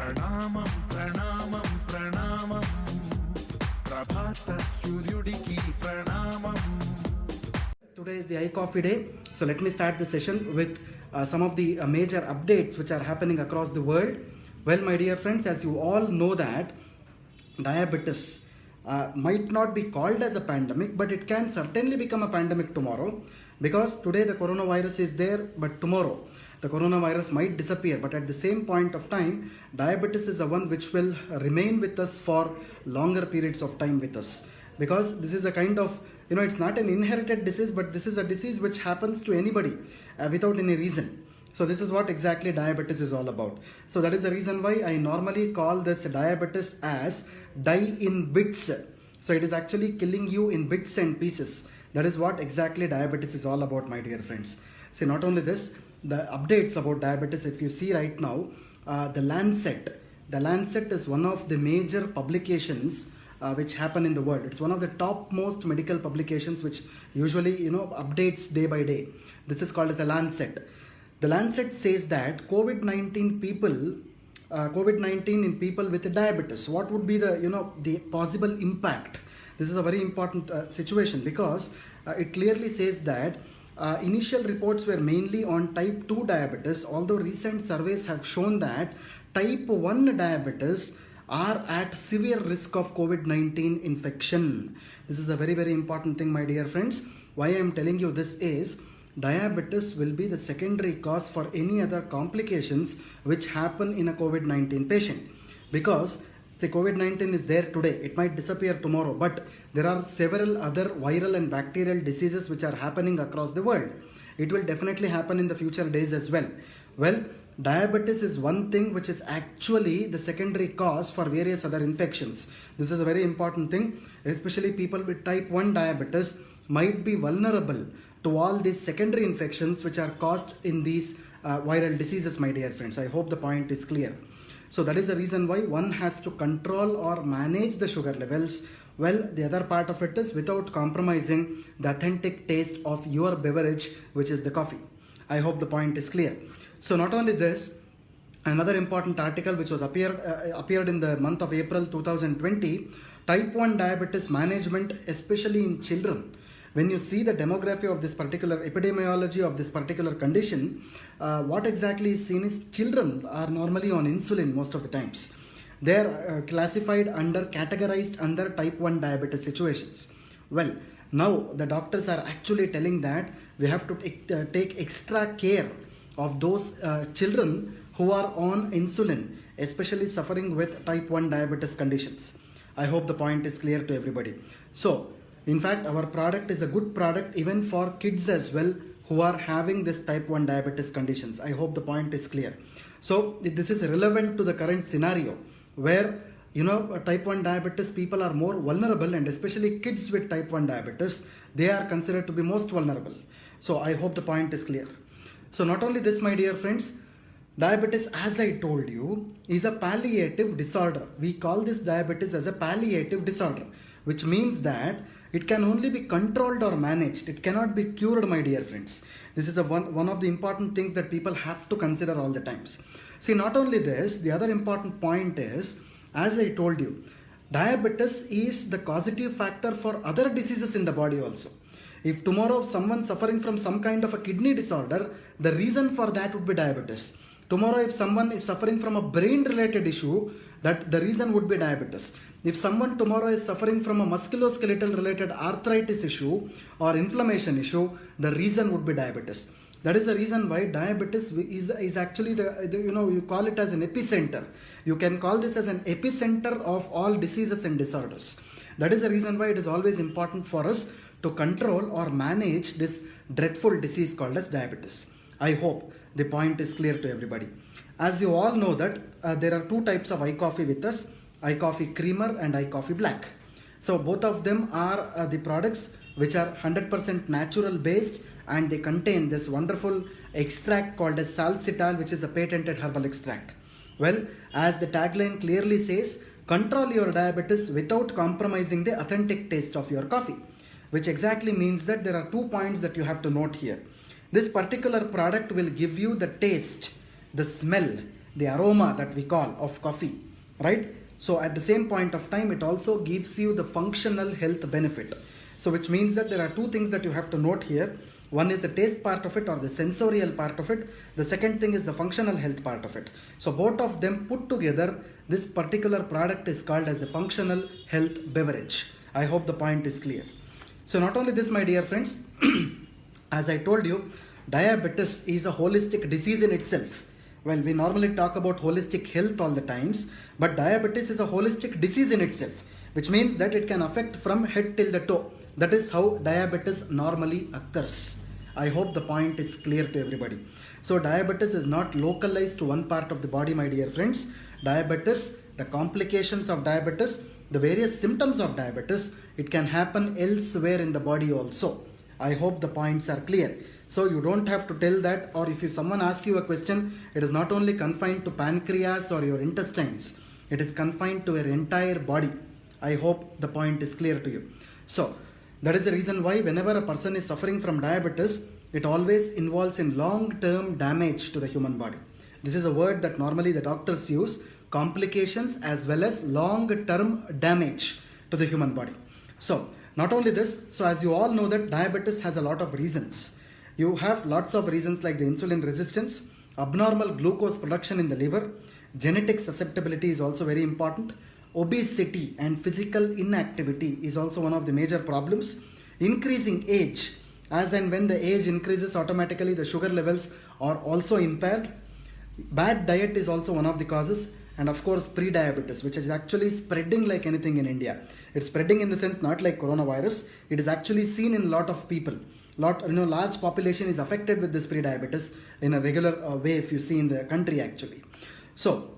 ప్రణామం ప్రణామం ప్రణామం ప్రభాత సూర్యుడికి ప్రణామం. Today is the iCoffee day, so let me start the session with some of the major updates which are happening across the world. Well, my dear friends, as you all know that diabetes might not be called as a pandemic, but it can certainly become a pandemic tomorrow, because today the coronavirus is there, but tomorrow the coronavirus might disappear. But at the same point of time, diabetes is the one which will remain with us for longer periods of time with us, because this is a kind of, it's not an inherited disease, but this is a disease which happens to anybody without any reason. So this is what exactly diabetes is all about. So that is the reason why I normally call this diabetes as die in bits. So it is actually killing you in bits and pieces. That is what exactly diabetes is all about, my dear friends. See, not only this, the updates about diabetes, if you see right now, the Lancet is one of the major publications which happen in the world. It's one of the topmost medical publications which usually updates day by day. This is called as a Lancet. The Lancet says that COVID-19 in people with diabetes, what would be the possible impact? This is a very important situation, because it clearly says that initial reports were mainly on type 2 diabetes, although recent surveys have shown that type 1 diabetes are at severe risk of COVID-19 infection. This is a very, very important thing, my dear friends. Why I am telling you this is, diabetes will be the secondary cause for any other complications which happen in a COVID-19 patient. Because say COVID-19 is there today, it might disappear tomorrow, but there are several other viral and bacterial diseases which are happening across the world. It will definitely happen in the future days as well. Well, diabetes is one thing which is actually the secondary cause for various other infections. This is a very important thing, especially people with type 1 diabetes might be vulnerable to all these secondary infections which are caused in these viral diseases, my dear friends. I hope the point is clear. So that is the reason why one has to control or manage the sugar levels. Well, the other part of it is without compromising the authentic taste of your beverage, which is the coffee. I hope the point is clear. So not only this, another important article which was appeared in the month of April 2020, type 1 diabetes management, especially in children. When you see the demography of this particular epidemiology of this particular condition, what exactly is seen is children are normally on insulin most of the times. They are categorized under type 1 diabetes situations. Well, now the doctors are actually telling that we have to take extra care of those children who are on insulin, especially suffering with type 1 diabetes conditions. I hope the point is clear to everybody. So, in fact, our product is a good product even for kids as well who are having this type 1 diabetes conditions. I hope the point is clear. So, this is relevant to the current scenario where, type 1 diabetes people are more vulnerable, and especially kids with type 1 diabetes, they are considered to be most vulnerable. So, I hope the point is clear. So, not only this, my dear friends, diabetes, as I told you, is a palliative disorder. We call this diabetes as a palliative disorder, which means that it can only be controlled or managed. It cannot be cured, my dear friends. This is one of the important things that people have to consider all the times. See, not only this, the other important point is, as I told you, diabetes is the causative factor for other diseases in the body also. If tomorrow someone suffering from some kind of a kidney disorder, the reason for that would be diabetes. Tomorrow if someone is suffering from a brain related issue, that the reason would be diabetes. If someone tomorrow is suffering from a musculoskeletal related arthritis issue or inflammation issue, the reason would be diabetes. That is the reason why diabetes is actually you call it as an epicenter. You can call this as an epicenter of all diseases and disorders. That is the reason why it is always important for us to control or manage this dreadful disease called as diabetes. I hope the point is clear to everybody. As you all know that there are two types of iCoffee with us, iCoffee Creamer and iCoffee Black. So both of them are the products which are 100% natural based, and they contain this wonderful extract called as salsitol, which is a patented herbal extract. Well, as the tagline clearly says, control your diabetes without compromising the authentic taste of your coffee, which exactly means that there are 2 points that you have to note here. This particular product will give you the taste, the smell, the aroma that we call of coffee, right? So at the same point of time, it also gives you the functional health benefit. So which means that there are two things that you have to note here. One is the taste part of it or the sensorial part of it. The second thing is the functional health part of it. So both of them put together, this particular product is called as the functional health beverage. I hope the point is clear. So not only this, my dear friends, as I told you, diabetes is a holistic disease in itself. Well, we normally talk about holistic health all the times, but diabetes is a holistic disease in itself, which means that it can affect from head till the toe. That is how diabetes normally occurs. I hope the point is clear to everybody. So diabetes is not localized to one part of the body, my dear friends. Diabetes, the complications of diabetes, the various symptoms of diabetes, it can happen elsewhere in the body also. I hope the points are clear. So you don't have to tell that, or if someone asks you a question, it is not only confined to pancreas or your intestines. It is confined to your entire body. I hope the point is clear to you. So that is the reason why whenever a person is suffering from diabetes, it always involves in long-term damage to the human body. This is a word that normally the doctors use, complications as well as long-term damage to the human body. So not only this, so as you all know that diabetes has a lot of reasons. You have lots of reasons like the insulin resistance, abnormal glucose production in the liver, genetic susceptibility is also very important, obesity and physical inactivity is also one of the major problems, increasing age, as and when the age increases automatically the sugar levels are also impaired, bad diet is also one of the causes, and of course pre-diabetes, which is actually spreading like anything in India. It's spreading in the sense not like coronavirus, it is actually seen in a lot of people. Large population is affected with this pre-diabetes in a regular way if you see in the country actually. So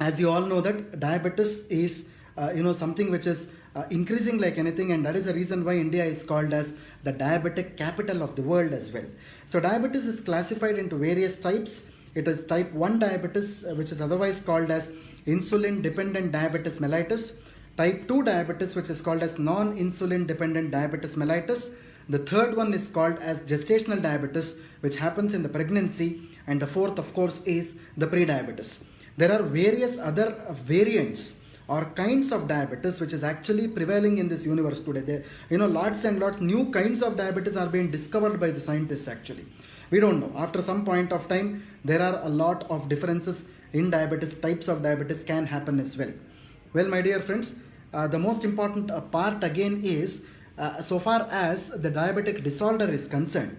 as you all know that diabetes is something which is increasing like anything, and that is the reason why India is called as the diabetic capital of the world as well. So diabetes is classified into various types. It is type 1 diabetes, which is otherwise called as insulin dependent diabetes mellitus, type 2 diabetes, which is called as non-insulin dependent diabetes mellitus. The third one is called as gestational diabetes, which happens in the pregnancy, and the fourth of course is the pre-diabetes. There are various other variants or kinds of diabetes which is actually prevailing in this universe today. Lots and lots new kinds of diabetes are being discovered by the scientists actually. We don't know. After some point of time, there are a lot of differences in diabetes, types of diabetes can happen as well. Well, my dear friends, the most important part again is so far as the diabetic disorder is concerned,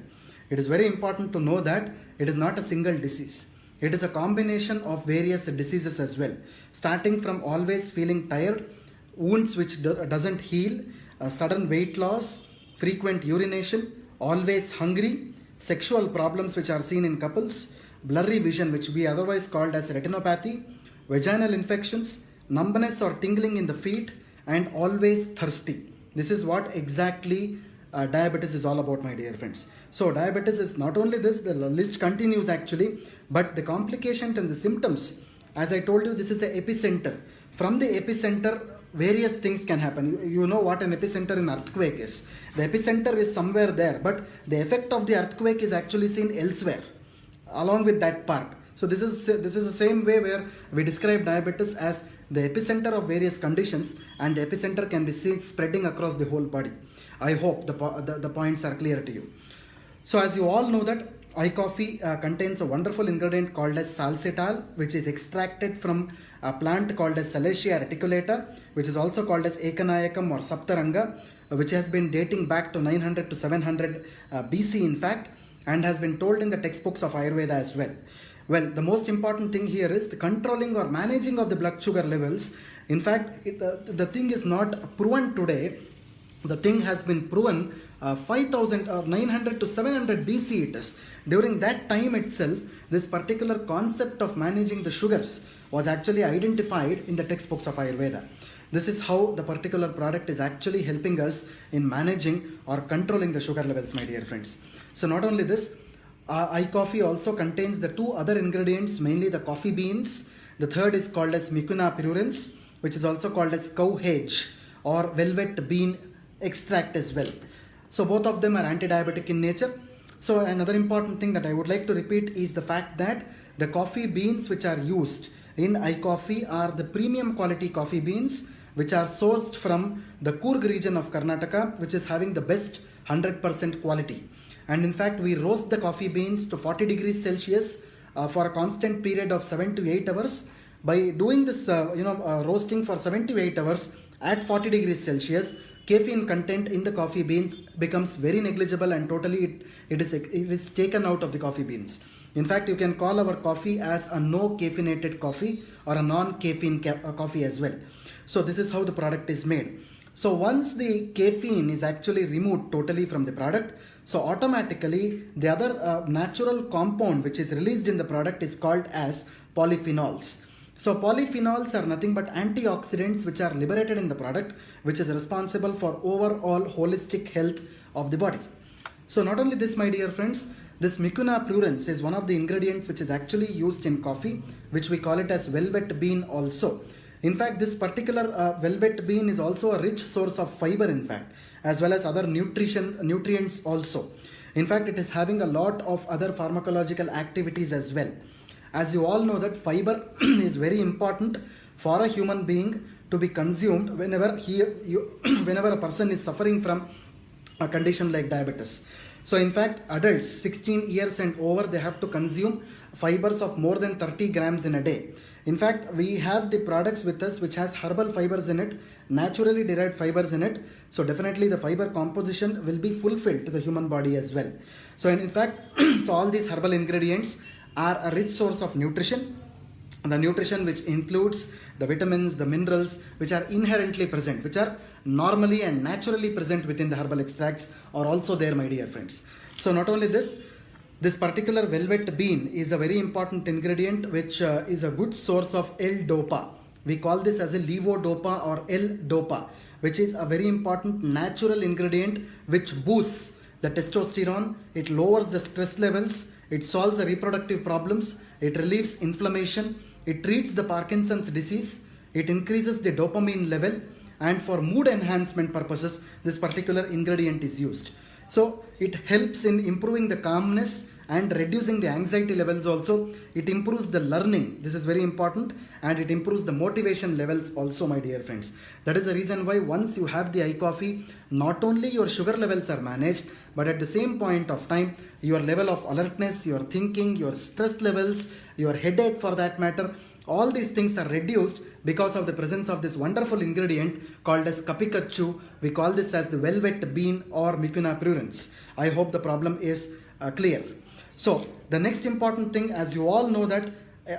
it is very important to know that it is not a single disease. It is a combination of various diseases as well, starting from always feeling tired, wounds which doesn't heal, sudden weight loss, frequent urination, always hungry, sexual problems which are seen in couples, blurry vision which we otherwise called as retinopathy, vaginal infections, numbness or tingling in the feet, and always thirsty. This is what exactly diabetes is all about, my dear friends. So diabetes is not only this, the list continues actually, but the complications and the symptoms, as I told you, this is the epicenter. From the epicenter, various things can happen. You know what an epicenter in earthquake is. The epicenter is somewhere there, but the effect of the earthquake is actually seen elsewhere, along with that part. So this is the same way where we describe diabetes as the epicenter of various conditions, and the epicenter can be seen spreading across the whole body. I hope the points are clear to you. So as you all know that I-coffee contains a wonderful ingredient called as salsitol, which is extracted from a plant called as Salacia reticulata, which is also called as Ekanayakam or Saptaranga, which has been dating back to 900 to 700 BC in fact, and has been told in the textbooks of Ayurveda as well. Well, the most important thing here is the controlling or managing of the blood sugar levels. In fact, the thing is not proven today. The thing has been proven 5000 or 900 to 700 BC it is. During that time itself, this particular concept of managing the sugars was actually identified in the textbooks of Ayurveda. This is how the particular product is actually helping us in managing or controlling the sugar levels, my dear friends. So not only this, I-coffee also contains the two other ingredients, mainly the coffee beans. The third is called as Mucuna purulens, which is also called as cow hedge or velvet bean extract as well. So both of them are anti-diabetic in nature. So another important thing that I would like to repeat is the fact that the coffee beans which are used in iCoffee are the premium quality coffee beans which are sourced from the Coorg region of Karnataka, which is having the best 100% quality. And in fact, we roast the coffee beans to 40 degrees Celsius for a constant period of 7 to 8 hours. By doing this roasting for 7 to 8 hours at 40 degrees Celsius, caffeine content in the coffee beans becomes very negligible, and totally it is taken out of the coffee beans. In fact, you can call our coffee as a no caffeinated coffee or a non-caffeine coffee as well. So this is how the product is made. So once the caffeine is actually removed totally from the product, so automatically the other natural compound which is released in the product is called as polyphenols. So polyphenols are nothing but antioxidants which are liberated in the product, which is responsible for overall holistic health of the body. So not only this, my dear friends, this Mucuna prurens is one of the ingredients which is actually used in coffee, which we call it as velvet bean also. In fact, this particular velvet bean is also a rich source of fiber, in fact, as well as other nutrients also. In fact, it is having a lot of other pharmacological activities as well. As you all know that fiber is very important for a human being to be consumed whenever whenever a person is suffering from a condition like diabetes. So in fact, adults 16 years and over, they have to consume fibers of more than 30 grams in a day. In fact, we have the products with us which has herbal fibers in it, naturally derived fibers in it. So definitely the fiber composition will be fulfilled to the human body as well. So in fact, so all these herbal ingredients are a rich source of nutrition. The nutrition which includes the vitamins, the minerals which are inherently present, which are normally and naturally present within the herbal extracts are also there, my dear friends. So not only this particular velvet bean is a very important ingredient which is a good source of L-dopa. We call this as a levodopa or L-dopa, which is a very important natural ingredient which boosts the testosterone, it lowers the stress levels, it solves the reproductive problems, it relieves inflammation, it treats the Parkinson's disease, it increases the dopamine level, and for mood enhancement purposes, this particular ingredient is used. So it helps in improving the calmness and reducing the anxiety levels also. It improves the learning, this is very important, and it improves the motivation levels also, my dear friends. That is the reason why once you have the iCoffee, not only your sugar levels are managed, but at the same point of time, your level of alertness, your thinking, your stress levels, your headache for that matter, all these things are reduced because of the presence of this wonderful ingredient called as Kapikachu. We call this as the velvet bean or Mucuna prurens. I hope the problem is clear. So the next important thing, as you all know that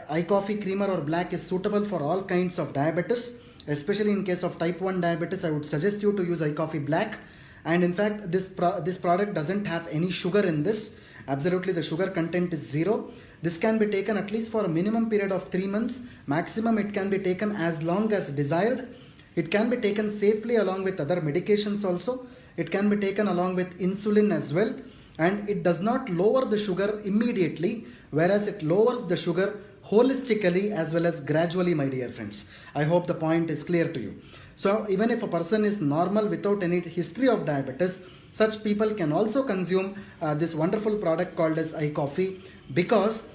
iCoffee creamer or black is suitable for all kinds of diabetes, especially in case of type 1 diabetes. I would suggest you to use iCoffee black. And in fact, this product doesn't have any sugar in this. Absolutely, the sugar content is 0. This can be taken at least for a minimum period of 3 months. Maximum it can be taken as long as desired. It can be taken safely along with other medications also. It can be taken along with insulin as well. And it does not lower the sugar immediately, whereas it lowers the sugar holistically as well as gradually, my dear friends. I hope the point is clear to you. So even if a person is normal without any history of diabetes, such people can also consume this wonderful product called as iCoffee, because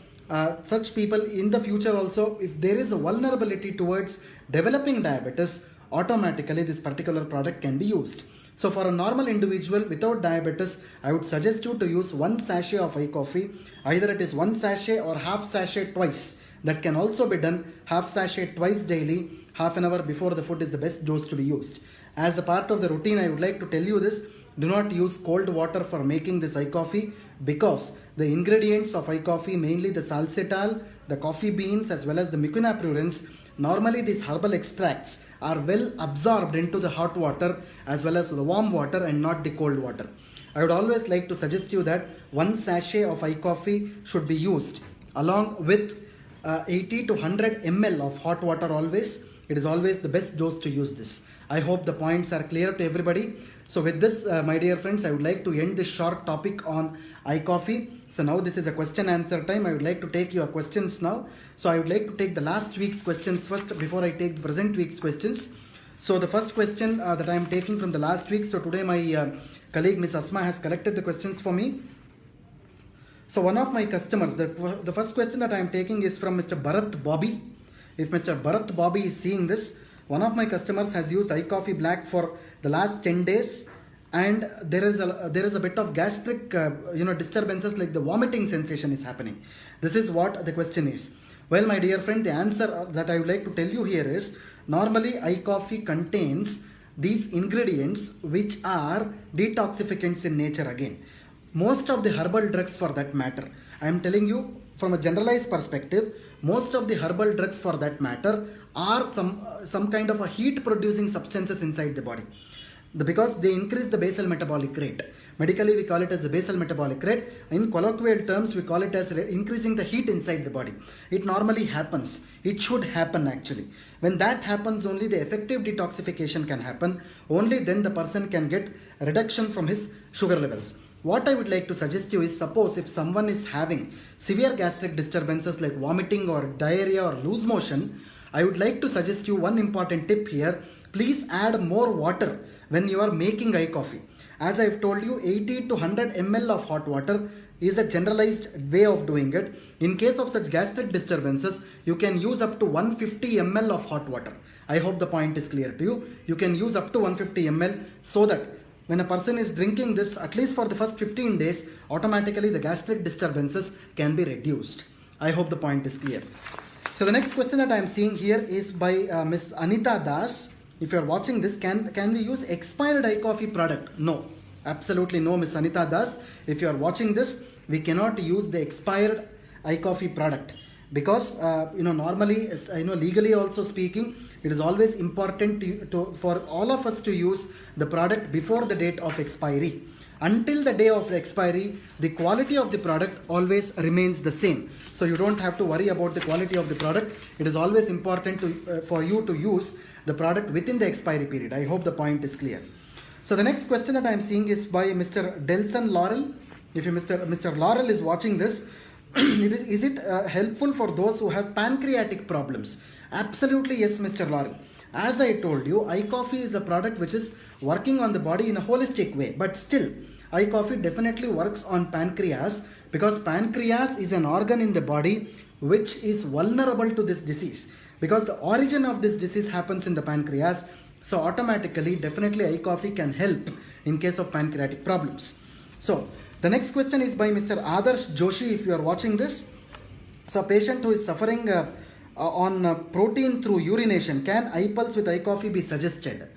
such people in the future also, if there is a vulnerability towards developing diabetes, automatically this particular product can be used. So for a normal individual without diabetes, I would suggest you to use 1 sachet of iCoffee. Either it is 1 sachet or half sachet twice. That can also be done. Half sachet twice daily, half an hour before the food is the best dose to be used. As a part of the routine, I would like to tell you this. Do not use cold water for making this iCoffee, because the ingredients of iCoffee, mainly the salsitol, the coffee beans as well as the Mucuna prurens, normally these herbal extracts are well absorbed into the hot water as well as the warm water and not the cold water. I would always like to suggest you that 1 sachet of iCoffee should be used along with 80 to 100 ml of hot water always. It is always the best dose to use this. I hope the points are clear to everybody. So with this, my dear friends, I would like to end this short topic on iCoffee. So now this is a question answer time. I would like to take your questions now. So I would like to take the last week's questions first before I take the present week's questions. So the first question that I am taking from the last week. So today my colleague Miss Asma has collected the questions for me. So one of my customers, the first question that I am taking is from Mr. Bharat Bobby. If Mr. Bharat Bobby is seeing this, one of my customers has used iCoffee Black for the last 10 days, and there is a bit of gastric disturbances, like the vomiting sensation is happening. This is what the question is. Well, my dear friend, the answer that I would like to tell you here is, normally iCoffee contains these ingredients which are detoxificants in nature again. Most of the herbal drugs for that matter, I am telling you from a generalized perspective, most of the herbal drugs for that matter are some kind of a heat producing substances inside the body, because they increase the basal metabolic rate. Medically we call it as the basal metabolic rate. In colloquial terms we call it as increasing the heat inside the body. It normally happens. It should happen actually. When that happens, only the effective detoxification can happen. Only then the person can get a reduction from his sugar levels. What I would like to suggest you is, suppose if someone is having severe gastric disturbances like vomiting or diarrhea or loose motion, I would like to suggest you one important tip here. Please add more water when you are making iCoffee. As I have told you, 80 to 100 ml of hot water is a generalized way of doing it. In case of such gastric disturbances, you can use up to 150 ml of hot water. I hope the point is clear to you. You can use up to 150 ml, so that when a person is drinking this, at least for the first 15 days, automatically the gastric disturbances can be reduced. I hope the point is clear. So the next question that I am seeing here is by Miss Anita Das. If you are watching this, can we use expired iCoffee product? No, absolutely no, Miss Anita Das. If you are watching this, we cannot use the expired iCoffee product, because normally, legally also speaking, it is always important for all of us to use the product before the date of expiry. Until the day of expiry, the quality of the product always remains the same. So you don't have to worry about the quality of the product. It is always important for you to use the product within the expiry period. I hope the point is clear. So the next question that I am seeing is by Mr. Delson Laurel. If Mr. Laurel is watching this, is it helpful for those who have pancreatic problems? Absolutely yes, Mr. Laurel. As I told you, iCoffee is a product which is working on the body in a holistic way, but still iCoffee definitely works on pancreas, because pancreas is an organ in the body which is vulnerable to this disease, because the origin of this disease happens in the pancreas. So automatically, definitely iCoffee can help in case of pancreatic problems. So the next question is by Mr. Adarsh Joshi. If you are watching this, so a patient who is suffering on protein through urination, can iPulse with iCoffee be suggested?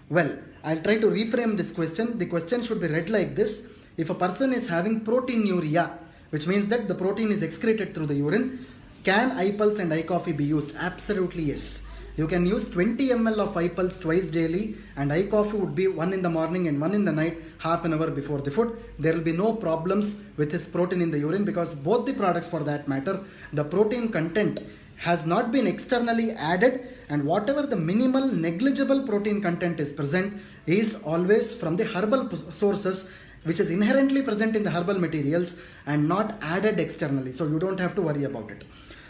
Well, I'll try to reframe this question. The question should be read like this: if a person is having proteinuria, which means that the protein is excreted through the urine, can iPulse and iCoffee be used? Absolutely yes. You can use 20 ml of iPulse twice daily, and iCoffee would be one in the morning and one in the night, half an hour before the food. There will be no problems with his protein in the urine, because both the products, for that matter, the protein content has not been externally added, and whatever the minimal negligible protein content is present is always from the herbal sources, which is inherently present in the herbal materials and not added externally. So you don't have to worry about it.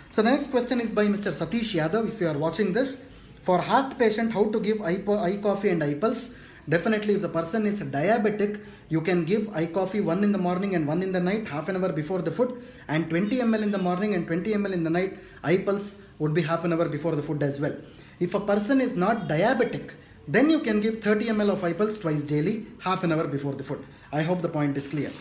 So the next question is by Mr. Satish Yadav. If you are watching this, for heart patient, how to give iCoffee and iPulse? Definitely, if the person is diabetic, you can give iCoffee one in the morning and one in the night, half an hour before the food, and 20 ml in the morning and 20 ml in the night. iPulse would be half an hour before the food as well. If a person is not diabetic, then you can give 30 ml of iPulse twice daily, half an hour before the food. I hope the point is clear.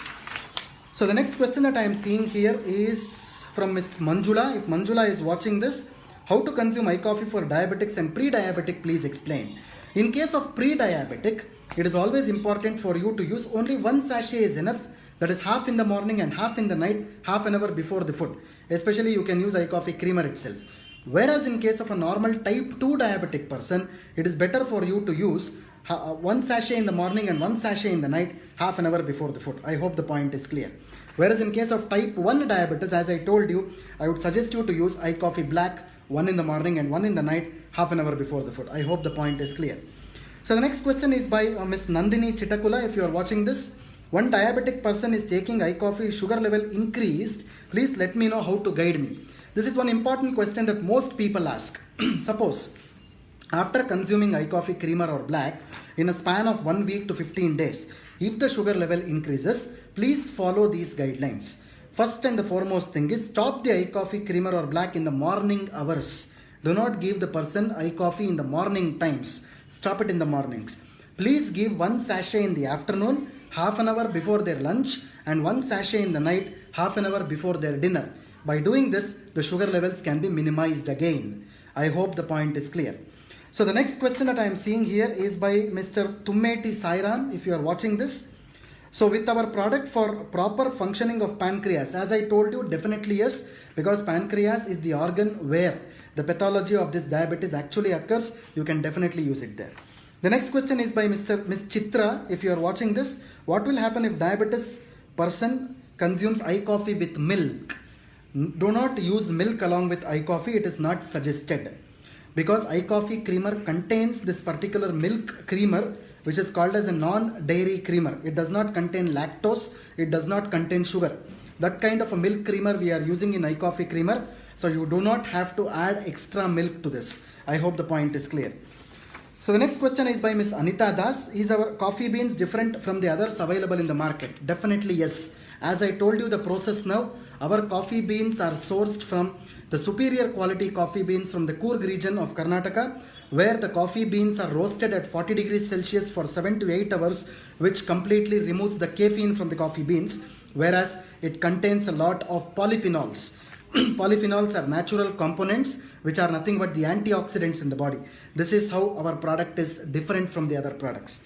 So the next question that I am seeing here is from Ms. Manjula. If Manjula is watching this, how to consume iCoffee for diabetics and pre-diabetic, please explain. In case of pre-diabetic, it is always important for you to use only one sachet is enough. That is half in the morning and half in the night, half an hour before the food. Especially you can use iCoffee creamer itself. Whereas in case of a normal type 2 diabetic person, it is better for you to use one sachet in the morning and one sachet in the night, half an hour before the food. I hope the point is clear. Whereas in case of type 1 diabetes, as I told you, I would suggest you to use iCoffee black, one in the morning and one in the night, half an hour before the food. I hope the point is clear. So the next question is by Ms. Nandini Chitakula. If you are watching this, one diabetic person is taking iCoffee, sugar level increased. Please let me know how to guide me. This is one important question that most people ask. Suppose after consuming iCoffee creamer or black in a span of 1 week to 15 days, if the sugar level increases, please follow these guidelines. First and the foremost thing is stop the I-Coffee creamer or black in the morning hours. Do not give the person I-Coffee in the morning times. Stop it in the mornings. Please give one sachet in the afternoon, half an hour before their lunch, and one sachet in the night, half an hour before their dinner. By doing this, the sugar levels can be minimized again. I hope the point is clear. So the next question that I am seeing here is by Mr. Tummeti Sairam, if you are watching this. So with our product for proper functioning of pancreas, as I told you, definitely yes, because pancreas is the organ where the pathology of this diabetes actually occurs. You can definitely use it there. The next question is by Miss Chitra, if you are watching this. What will happen if diabetes person consumes I-Coffee with milk? Do not use milk along with I-Coffee. It is not suggested. Because I-Coffee creamer contains this particular milk creamer, which is called as a non-dairy creamer. It does not contain lactose. It does not contain sugar. That kind of a milk creamer we are using in I-Coffee creamer. So you do not have to add extra milk to this. I hope the point is clear. So the next question is by Miss Anita Das. Is our coffee beans different from the others available in the market? Definitely yes. As I told you the process now, our coffee beans are sourced from the superior quality coffee beans from the Coorg region of Karnataka, where the coffee beans are roasted at 40 degrees Celsius for 7 to 8 hours, which completely removes the caffeine from the coffee beans, whereas it contains a lot of polyphenols. Polyphenols are natural components which are nothing but the antioxidants in the body. This is how our product is different from the other products.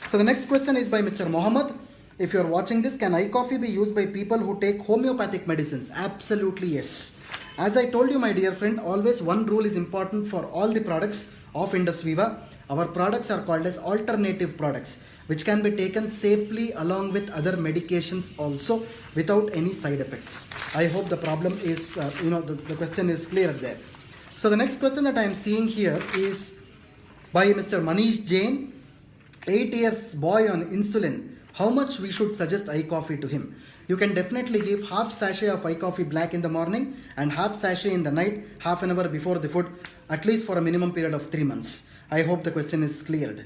So the next question is by Mr. Mohammed. If you are watching this, can I-Coffee be used by people who take homeopathic medicines? Absolutely yes. As I told you, my dear friend, always one rule is important for all the products of IndusViva. Our products are called as alternative products, which can be taken safely along with other medications also without any side effects. I hope the problem is, the question is clear there. So the next question that I am seeing here is by Mr. Manish Jain. 8 years boy on insulin. How much we should suggest I-Coffee to him? You can definitely give half sachet of I-Coffee black in the morning and half sachet in the night, half an hour before the food, at least for a minimum period of 3 months. I hope the question is cleared.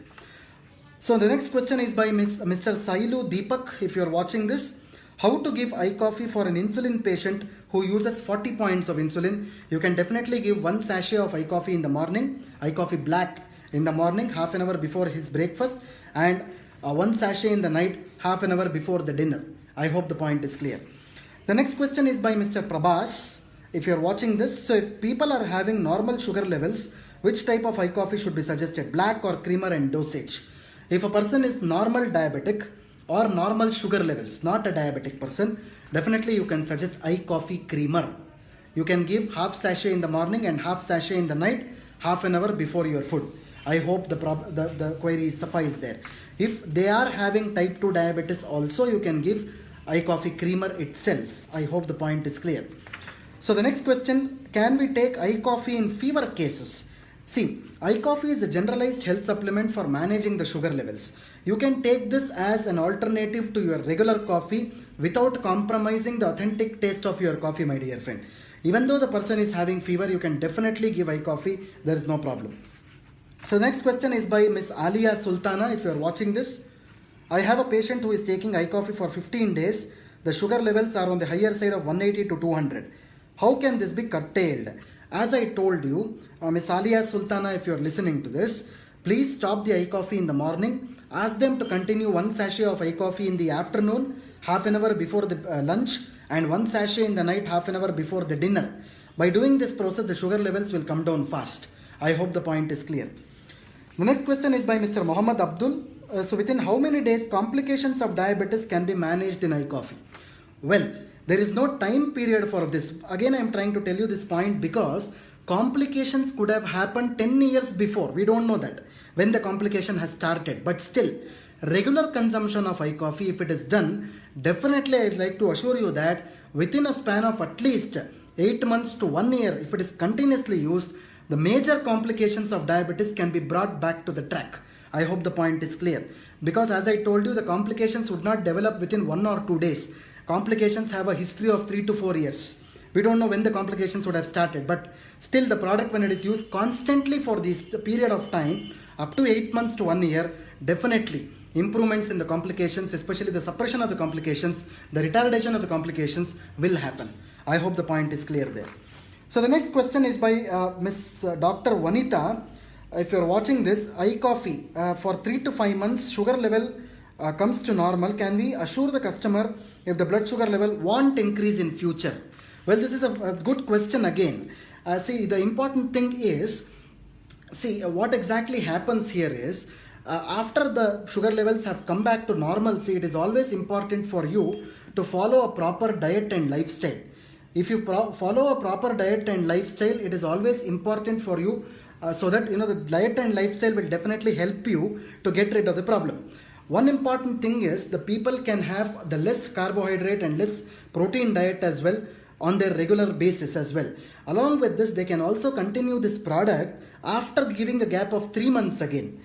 So the next question is by Mr. Sailu Deepak, if you are watching this. How to give I-Coffee for an insulin patient who uses 40 points of insulin? You can definitely give one sachet of I-Coffee in the morning, I-Coffee black in the morning, half an hour before his breakfast, and one sachet in the night, half an hour before the dinner. I hope the point is clear. The next question is by Mr. Prabhas. If you are watching this, so if people are having normal sugar levels, which type of I-Coffee should be suggested? Black or creamer and dosage? If a person is normal diabetic or normal sugar levels, not a diabetic person, definitely you can suggest I-Coffee creamer. You can give half sachet in the morning and half sachet in the night, half an hour before your food. I hope the query suffices there. If they are having type 2 diabetes also, you can give I-Coffee creamer itself. I hope the point is clear. So the next question, can we take I-Coffee in fever cases? See, I-Coffee is a generalized health supplement for managing the sugar levels. You can take this as an alternative to your regular coffee without compromising the authentic taste of your coffee, my dear friend. Even though the person is having fever, you can definitely give I-Coffee. There is no problem. So the next question is by Miss Alia Sultana, if you are watching this. I have a patient who is taking I-Coffee for 15 days. The sugar levels are on the higher side of 180 to 200. How can this be curtailed? As I told you, Miss Alia Sultana, if you are listening to this, please stop the I-Coffee in the morning. Ask them to continue one sachet of I-Coffee in the afternoon, half an hour before the lunch, and one sachet in the night, half an hour before the dinner. By doing this process, the sugar levels will come down fast. I hope the point is clear. The next question is by Mr. Muhammad Abdul. So within how many days complications of diabetes can be managed in I-Coffee? Well, there is no time period for this. Again, I am trying to tell you this point because complications could have happened 10 years before. We don't know that when the complication has started. But still, regular consumption of I-Coffee, if it is done, definitely I would like to assure you that within a span of at least 8 months to 1 year, if it is continuously used, the major complications of diabetes can be brought back to the track. I hope the point is clear. Because as I told you, the complications would not develop within 1 or 2 days. Complications have a history of 3 to 4 years. We don't know when the complications would have started. But still the product, when it is used constantly for this period of time, up to 8 months to 1 year, definitely improvements in the complications, especially the suppression of the complications, the retardation of the complications will happen. I hope the point is clear there. So the next question is by Miss Dr. Vanita. If you are watching this, coffee for 3 to 5 months, sugar level comes to normal. Can we assure the customer if the blood sugar level won't increase in future? Well, this is a good question again. See, the important thing is, what exactly happens here is, after the sugar levels have come back to normalcy, it is always important for you to follow a proper diet and lifestyle. If you follow a proper diet and lifestyle, it is always important for you so that the diet and lifestyle will definitely help you to get rid of the problem. One important thing is the people can have the less carbohydrate and less protein diet as well on their regular basis as well. Along with this, they can also continue this product after giving a gap of 3 months again.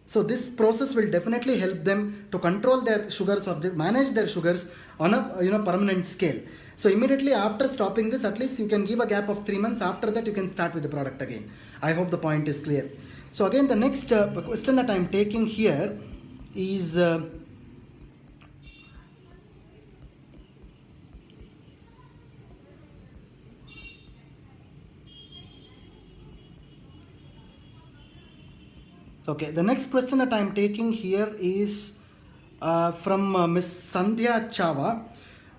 So this process will definitely help them to control their sugars or manage their sugars on a permanent scale. So immediately after stopping this, at least you can give a gap of 3 months. After that, you can start with the product again. I hope the point is clear. So again, the next question that I am taking here is okay. The next question that I am taking here is from Miss Sandhya Chava.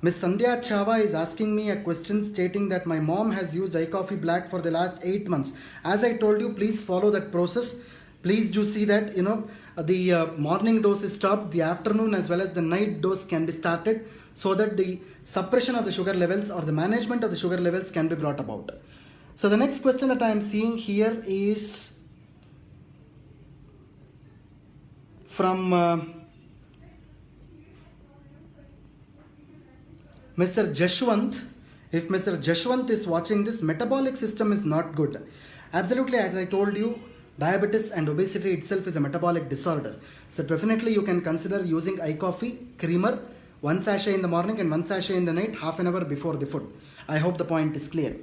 Miss Sandhya Chava is asking me a question stating that my mom has used iCoffee Black for the last 8 months. As I told you, please follow that process. Please do see that the morning dose is stopped, the afternoon as well as the night dose can be started, so that the suppression of the sugar levels or the management of the sugar levels can be brought about. So the next question that I am seeing here is from Mr. Jashwant. If Mr. Jashwant is watching this, metabolic system is not good. Absolutely, as I told you, diabetes and obesity itself is a metabolic disorder. So definitely you can consider using iCoffee creamer, 1 sachet in the morning and 1 sachet in the night, half an hour before the food. I hope the point is clear.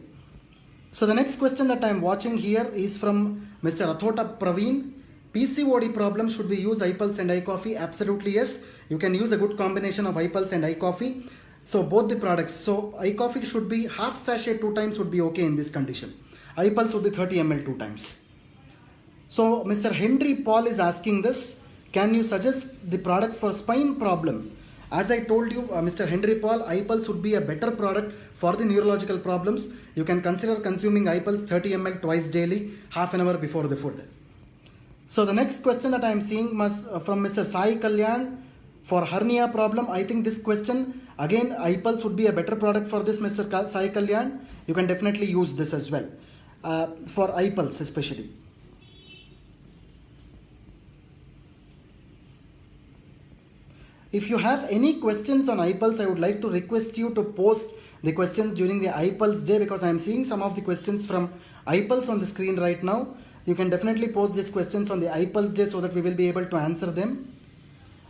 So the next question that I am watching here is from Mr. Athota Praveen. PCOD problem, should we use iPulse and iCoffee? Absolutely yes. You can use a good combination of iPulse and iCoffee. So both the products. So iCoffee should be half sachet 2 times would be okay in this condition. iPulse would be 30 ml 2 times. So Mr. Henry Paul is asking this. Can you suggest the products for spine problem? As I told you, Mr. Henry Paul, iPulse would be a better product for the neurological problems. You can consider consuming iPulse 30 ml twice daily, half an hour before the food. So the next question that I am seeing from Mr. Sai Kalyan for hernia problem. I think this question, again, iPulse would be a better product for this, Mr. Sai Kalyan. You can definitely use this as well, for iPulse especially. If you have any questions on iPulse, I would like to request you to post the questions during the iPulse day, because I am seeing some of the questions from iPulse on the screen right now. You can definitely post these questions on the iPulse day so that we will be able to answer them.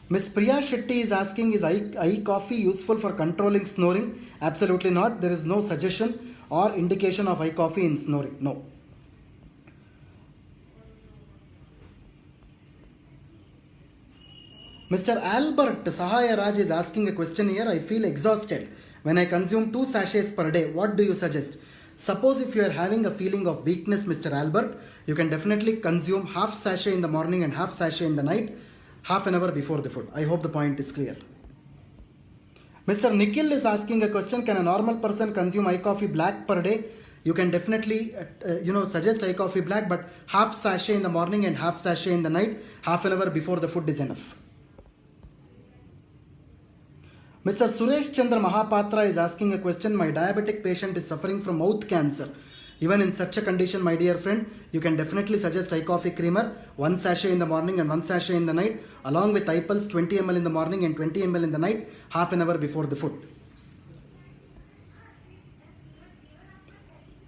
Miss Priya Shetty is asking, is iCoffee useful for controlling snoring? Absolutely not. There is no suggestion or indication of iCoffee in snoring. No. Mr. Albert Sahaya Raj is asking a question here. I feel exhausted when I consume 2 sachets per day. What do you suggest? Suppose if you are having a feeling of weakness, Mr. Albert, you can definitely consume half sachet in the morning and half sachet in the night, half an hour before the food. I hope the point is clear. Mr. Nikhil is asking a question. Can a normal person consume iCoffee Black per day? You can definitely suggest iCoffee Black, but half sachet in the morning and half sachet in the night, half an hour before the food is enough. Mr. Suresh Chandra Mahapatra is asking a question. My diabetic patient is suffering from mouth cancer. Even in such a condition, my dear friend, you can definitely suggest iCoffee creamer, 1 sachet in the morning and 1 sachet in the night, along with iPulse 20 ml in the morning and 20 ml in the night, half an hour before the food.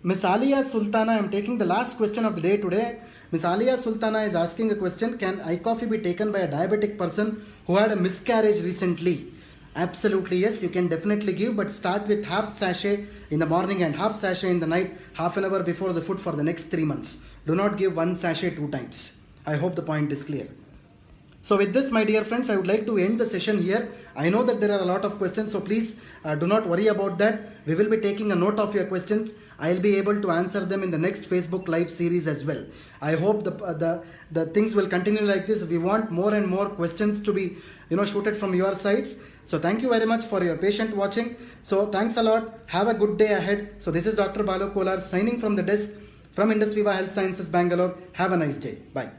Miss Alia Sultana, I am taking the last question of the day today. Miss Alia Sultana is asking a question. Can iCoffee be taken by a diabetic person who had a miscarriage recently? Absolutely yes, you can definitely give, but start with half sachet in the morning and half sachet in the night, half an hour before the food for the next 3 months. Do not give 1 sachet 2 times. I hope the point is clear. So with this, my dear friends, I would like to end the session here. I know that there are a lot of questions, so please do not worry about that. We will be taking a note of your questions. I'll be able to answer them in the next Facebook Live series as well. I hope the things will continue like this. We want more and more questions to be shooted from your sides. So thank you very much for your patient watching. So thanks a lot. Have a good day ahead. So this is Dr. Balu Kolar signing from the desk from IndusViva Health Sciences, Bangalore. Have a nice day. Bye.